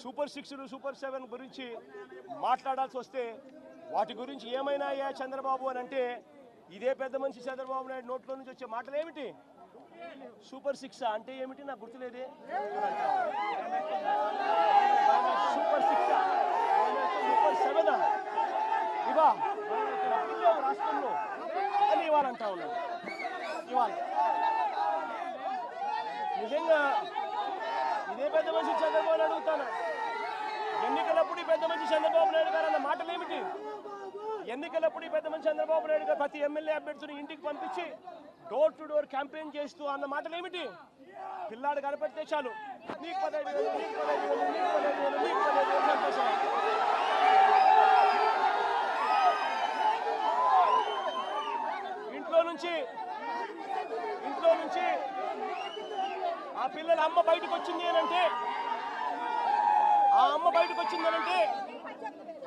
Super 6 super 7 గురించి మాట్లాడాల్సి వస్తే వాటి గురించి ఏమైనా చంద్రబాబు అని అంటే ఇదే పెద్ద మనిషి చంద్రబాబు నాయుడు నోట్లో నుంచి వచ్చే మాటలు ఏమిటి? సూపర్ 6 అంటే ఏమిటి నాకు గుర్తులేదే. సూపర్ 6 సూపర్ 7 ఇవా రాష్ట్రంలో అని ఇవాళ అంటా ఉన్నారు. ఇవాళ నిజంగా ఇదే పెద్ద మనిషి చంద్రబాబు నాయుడు అడుగుతాను, ఎన్నికలప్పుడు ఈ పెద్ద మనిషి చంద్రబాబు నాయుడు గారు అన్న మాటలు ఏమిటి? ఎన్నికలప్పుడు ఈ పెద్ద మనిషి చంద్రబాబు నాయుడు గారు ప్రతి ఎమ్మెల్యే అభ్యర్థిని ఇంటికి పంపించి డోర్ టు డోర్ క్యాంపెయిన్ చేస్తూ అన్న మాటలు ఏమిటి? పిల్లాడు కనపెడితే చాలు నీకు 15,000, నీకు 15,000, నీకు 15,000, నీకు 15,000 సంతోషం. ఇంట్లో నుంచి ఆ పిల్లల అమ్మ బయటకు వచ్చింది అనంటే, ఆ అమ్మ బయటకు వచ్చిందనంటే,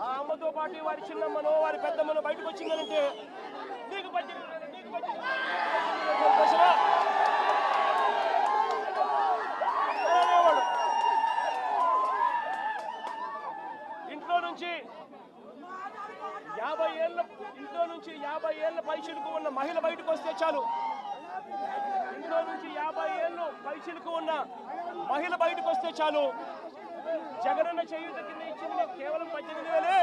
ఆ అమ్మతో పాటు వారి చిన్నమ్మనో వారి పెద్దమ్మనో బయటకు వచ్చిందనంటే నీకు సంతోషమా? అనేవాడు. ఇంట్లో నుంచి 50 ఏళ్ళ పైచిలుకు ఉన్న మహిళ బయటకు వస్తే చాలు, ఇంట్లో నుంచి 50 ఏళ్ళు పైచిలుకు ఉన్న మహిళ బయటకు వస్తే చాలు, జగనన్న చేయూత కింద ఇచ్చింది కేవలం 18,000.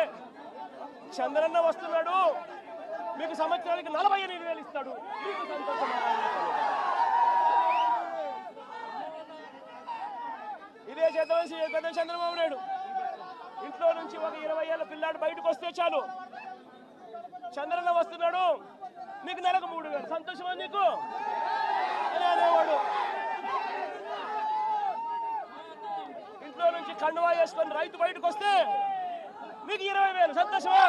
చంద్రన్న వస్తున్నాడు, మీకు సంవత్సరానికి 48,000 ఇస్తాడు, మీకు సంతోషం. ఇదే చేద్దాం చంద్రబాబు నాయుడు. ఇంట్లో నుంచి ఒక 20 ఏళ్ళ పిల్లాడు బయటకు వస్తే చాలు, చంద్రన్న వస్తున్నాడు, మీకు నెలకు 3,000 సంతోషమా నీకు అని అనేవాడు. ఇంట్లో నుంచి కండువా వేసుకొని రైతు బయటకు వస్తే మీకు 20,000 సంతోషమా?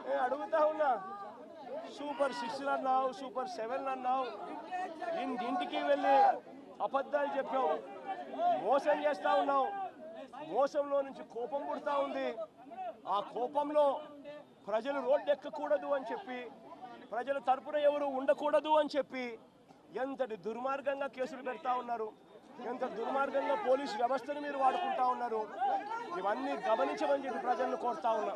నేను అడుగుతా ఉన్నా, సూపర్ 6 అన్నావు, సూపర్ 7 అన్నావు, ఇంటికి వెళ్ళి అబద్ధాలు చెప్పావు, మోసం చేస్తా ఉన్నావు. మోసంలో నుంచి కోపం పుడతా ఉంది. ఆ కోపంలో ప్రజలు రోడ్డు ఎక్కకూడదు అని చెప్పి, ప్రజల తరపున ఎవరు ఉండకూడదు అని చెప్పి ఎంతటి దుర్మార్గంగా కేసులు పెడతా ఉన్నారు, ఎంత దుర్మార్గంగా పోలీసు వ్యవస్థను మీరు వాడుకుంటా ఉన్నారు. ఇవన్నీ గమనించమని చెప్పి ప్రజలను కోరుతా ఉన్నా.